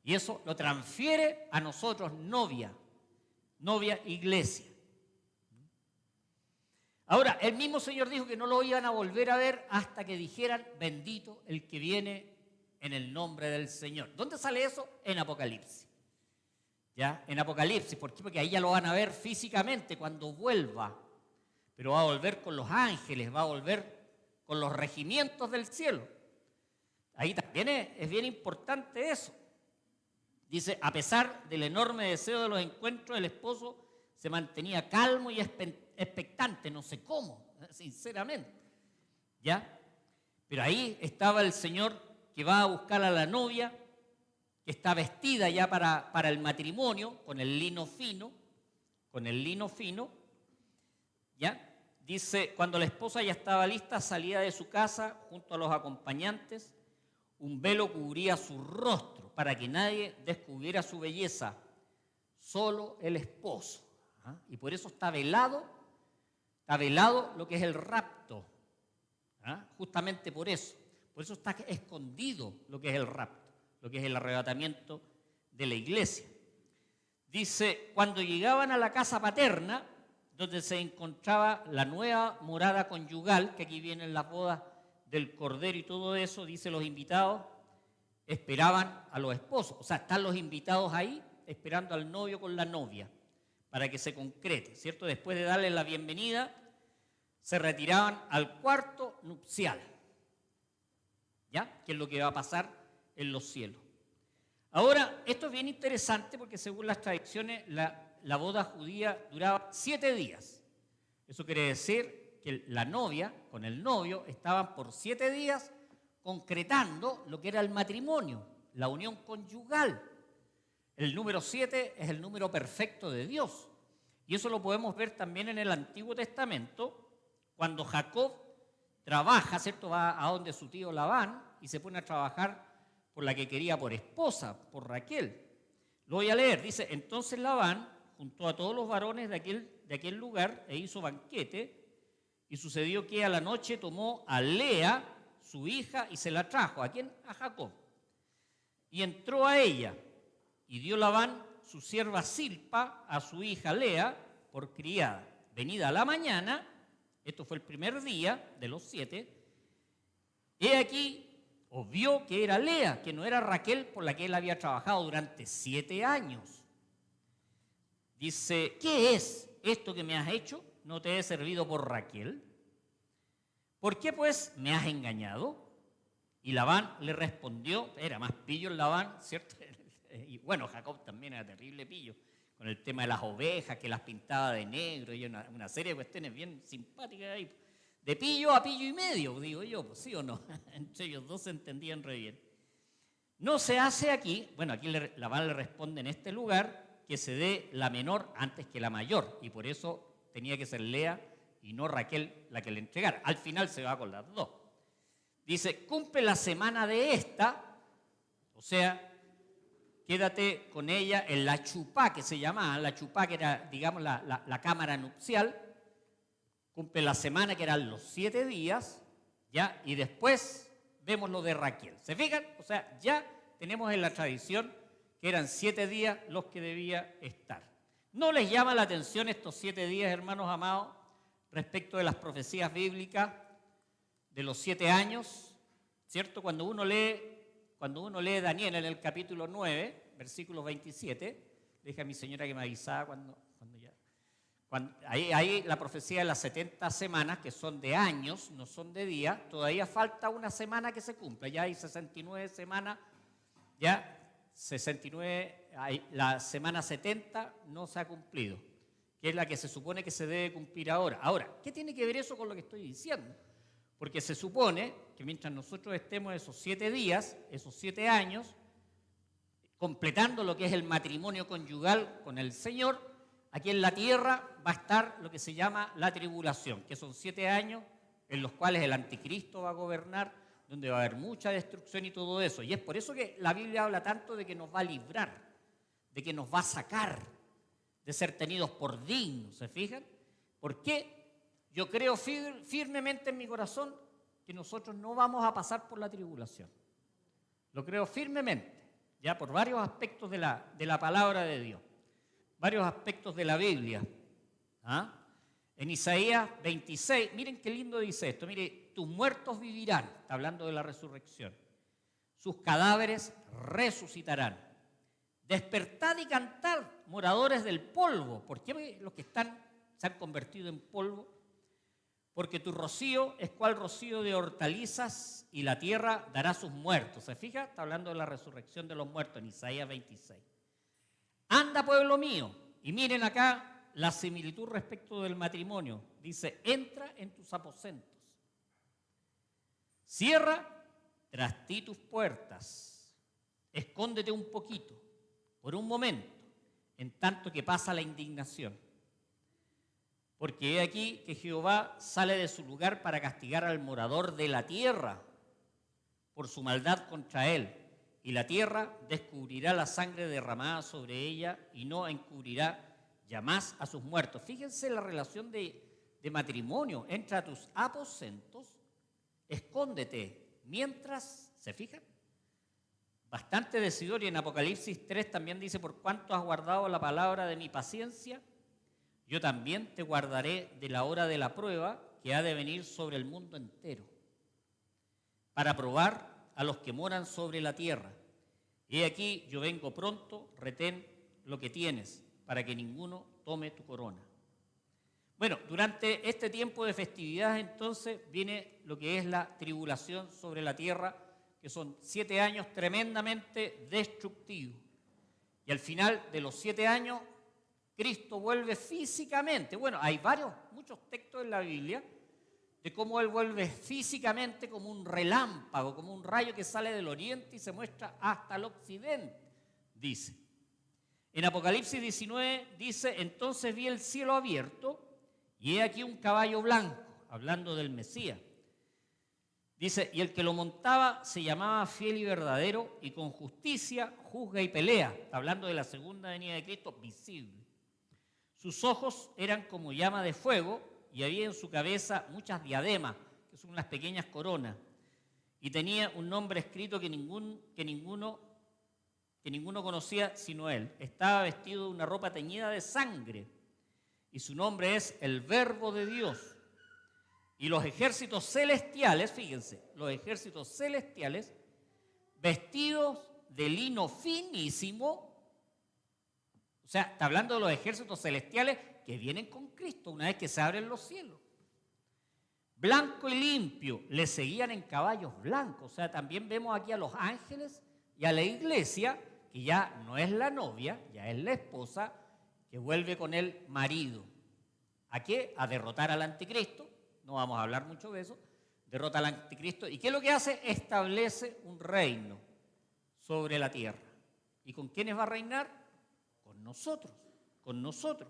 Y eso lo transfiere a nosotros, novia iglesia. Ahora, el mismo Señor dijo que no lo iban a volver a ver hasta que dijeran: bendito el que viene en el nombre del Señor. ¿Dónde sale eso? En Apocalipsis. ¿Ya? En Apocalipsis. ¿Por qué? Porque ahí ya lo van a ver físicamente cuando vuelva. Pero va a volver con los ángeles, va a volver con los regimientos del cielo. Ahí también es bien importante eso. Dice: a pesar del enorme deseo de los encuentros, el esposo se mantenía calmo y expectante, no sé cómo, sinceramente. ¿Ya? Pero ahí estaba el Señor que va a buscar a la novia, que está vestida ya para el matrimonio, con el lino fino, ¿ya? Dice: cuando la esposa ya estaba lista, salía de su casa junto a los acompañantes. Un velo cubría su rostro para que nadie descubriera su belleza, solo el esposo. Y por eso está velado lo que es el rapto. Justamente por eso está escondido lo que es el rapto, lo que es el arrebatamiento de la iglesia. Dice: cuando llegaban a la casa paterna, donde se encontraba la nueva morada conyugal, que aquí vienen las bodas del Cordero y todo eso, dice, los invitados esperaban a los esposos. O sea, están los invitados ahí esperando al novio con la novia para que se concrete, ¿cierto? Después de darle la bienvenida, se retiraban al cuarto nupcial, ¿ya? Que es lo que va a pasar en los cielos. Ahora, esto es bien interesante porque según las tradiciones, la boda judía duraba 7 días. Eso quiere decir que la novia con el novio estaban por 7 días concretando lo que era el matrimonio, la unión conyugal. El número 7 es el número perfecto de Dios. Y eso lo podemos ver también en el Antiguo Testamento, cuando Jacob trabaja, ¿cierto? Va a donde su tío Labán y se pone a trabajar por la que quería por esposa, por Raquel. Lo voy a leer. Dice: entonces Labán juntó a todos los varones de aquel lugar e hizo banquete. Y sucedió que a la noche tomó a Lea, su hija, y se la trajo. ¿A quién? A Jacob. Y entró a ella. Y dio Labán su sierva Silpa a su hija Lea por criada. Venida a la mañana, esto fue el primer día de los 7, he aquí, o vio que era Lea, que no era Raquel por la que él había trabajado durante 7 años. Dice, ¿qué es esto que me has hecho? ¿No te he servido por Raquel? ¿Por qué pues me has engañado? Y Labán le respondió, era más pillo el Labán, ¿cierto? Y bueno, Jacob también era terrible pillo, con el tema de las ovejas, que las pintaba de negro, y una serie de cuestiones bien simpáticas ahí. De pillo a pillo y medio, digo yo, pues sí o no. Entre ellos dos se entendían re bien. No se hace aquí, bueno, aquí Labán le responde en este lugar, que se dé la menor antes que la mayor, y por eso tenía que ser Lea y no Raquel la que le entregara. Al final se va con las dos. Dice, cumple la semana de esta, o sea, quédate con ella en la chupá, que se llamaba, la chupá que era, digamos, la cámara nupcial, cumple la semana que eran los 7 días, ¿ya? Y después vemos lo de Raquel. ¿Se fijan? O sea, ya tenemos en la tradición que eran 7 días los que debía estar. ¿No les llama la atención estos 7 días, hermanos amados, respecto de las profecías bíblicas de los 7 años? ¿Cierto? Cuando uno lee Daniel en el capítulo 9, versículo 27, le dije a mi señora que me avisaba ahí la profecía de las 70 semanas, que son de años, no son de días, todavía falta una semana que se cumpla, ya hay 69 semanas, ya 69, la semana 70 no se ha cumplido, que es la que se supone que se debe cumplir ahora. Ahora, ¿qué tiene que ver eso con lo que estoy diciendo? Porque se supone que mientras nosotros estemos esos 7 días, esos 7 años, completando lo que es el matrimonio conyugal con el Señor, aquí en la tierra va a estar lo que se llama la tribulación, que son 7 años en los cuales el anticristo va a gobernar, donde va a haber mucha destrucción y todo eso. Y es por eso que la Biblia habla tanto de que nos va a librar, de que nos va a sacar, de ser tenidos por dignos, ¿se fijan? ¿Por qué? Yo creo firmemente en mi corazón que nosotros no vamos a pasar por la tribulación. Lo creo firmemente, ya por varios aspectos de la palabra de Dios, varios aspectos de la Biblia. ¿Ah? En Isaías 26, miren qué lindo dice esto, mire, tus muertos vivirán, está hablando de la resurrección, sus cadáveres resucitarán. Despertad y cantad, moradores del polvo. ¿Por qué los que se han convertido en polvo? Porque tu rocío es cual rocío de hortalizas y la tierra dará sus muertos. ¿Se fija? Está hablando de la resurrección de los muertos en Isaías 26. Anda, pueblo mío, y miren acá la similitud respecto del matrimonio. Dice, entra en tus aposentos, cierra tras ti tus puertas, escóndete un poquito, por un momento, en tanto que pasa la indignación. Porque he aquí que Jehová sale de su lugar para castigar al morador de la tierra por su maldad contra él. Y la tierra descubrirá la sangre derramada sobre ella y no encubrirá ya más a sus muertos. Fíjense la relación de matrimonio. Entra a tus aposentos, escóndete. Mientras, ¿se fijan? Bastante decidor. Y en Apocalipsis 3 también dice, por cuanto has guardado la palabra de mi paciencia, yo también te guardaré de la hora de la prueba que ha de venir sobre el mundo entero, para probar a los que moran sobre la tierra. Y aquí yo vengo pronto, retén lo que tienes, para que ninguno tome tu corona. Bueno, durante este tiempo de festividad entonces viene lo que es la tribulación sobre la tierra, que son 7 años tremendamente destructivos. Y al final de los 7 años, Cristo vuelve físicamente. Bueno, hay muchos textos en la Biblia de cómo Él vuelve físicamente como un relámpago, como un rayo que sale del oriente y se muestra hasta el occidente, dice. En Apocalipsis 19 dice, entonces vi el cielo abierto y he aquí un caballo blanco, hablando del Mesías. Dice, y el que lo montaba se llamaba fiel y verdadero y con justicia juzga y pelea, hablando de la segunda venida de Cristo visible. Sus ojos eran como llama de fuego y había en su cabeza muchas diademas, que son unas pequeñas coronas, y tenía un nombre escrito que ninguno conocía sino él. Estaba vestido de una ropa teñida de sangre y su nombre es el Verbo de Dios. Y los ejércitos celestiales, fíjense, los ejércitos celestiales vestidos de lino finísimo, o O sea, está hablando de los ejércitos celestiales que vienen con Cristo una vez que se abren los cielos. Blanco y limpio, le seguían en caballos blancos. O sea, también vemos aquí a los ángeles y a la iglesia, que ya no es la novia, ya es la esposa, que vuelve con el marido. ¿A qué? A derrotar al anticristo. No vamos a hablar mucho de eso. Derrota al anticristo. ¿Y qué es lo que hace? Establece un reino sobre la tierra. ¿Y con quiénes va a reinar? Con nosotros, con nosotros.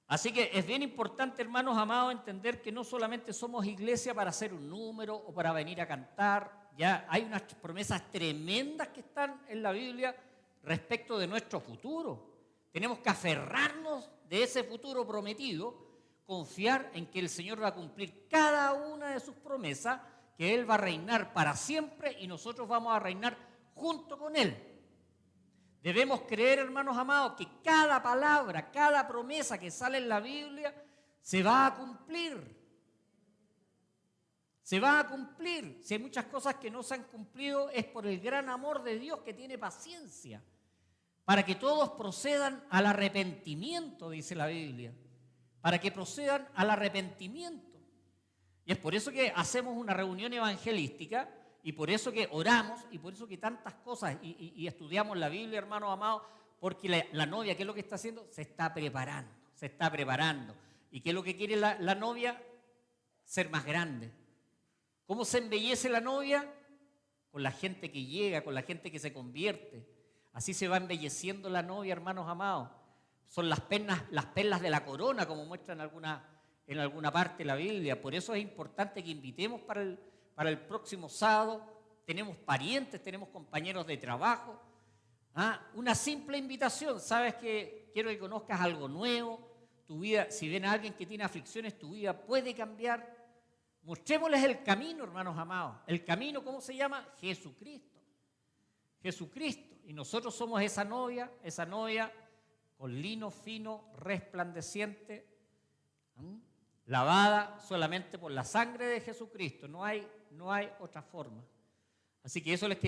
Así que es bien importante, hermanos amados, entender que no solamente somos iglesia para hacer un número o para venir a cantar. Ya hay unas promesas tremendas que están en la Biblia respecto de nuestro futuro. Tenemos que aferrarnos de ese futuro prometido, confiar en que el Señor va a cumplir cada una de sus promesas, que Él va a reinar para siempre y nosotros vamos a reinar junto con Él. Debemos creer, hermanos amados, que cada palabra, cada promesa que sale en la Biblia se va a cumplir. Se va a cumplir. Si hay muchas cosas que no se han cumplido es por el gran amor de Dios que tiene paciencia, para que todos procedan al arrepentimiento, dice la Biblia, para que procedan al arrepentimiento. Y es por eso que hacemos una reunión evangelística y por eso que oramos y por eso que tantas cosas y estudiamos la Biblia, hermanos amados, porque la novia, ¿qué es lo que está haciendo? Se está preparando, se está preparando. ¿Y qué es lo que quiere la novia? Ser más grande. ¿Cómo se embellece la novia? Con la gente que llega, con la gente que se convierte. Así se va embelleciendo la novia, hermanos amados. Son las perlas de la corona, como muestra en alguna parte de la Biblia. Por eso es importante que invitemos para el próximo sábado. Tenemos parientes, tenemos compañeros de trabajo. Una simple invitación. Sabes que quiero que conozcas algo nuevo. Tu vida, si ven a alguien que tiene aflicciones, tu vida puede cambiar. Mostrémosles el camino, hermanos amados. El camino, ¿cómo se llama? Jesucristo. Jesucristo. Y nosotros somos esa novia con lino fino, resplandeciente, lavada solamente por la sangre de Jesucristo. No hay otra forma. Así que eso les quería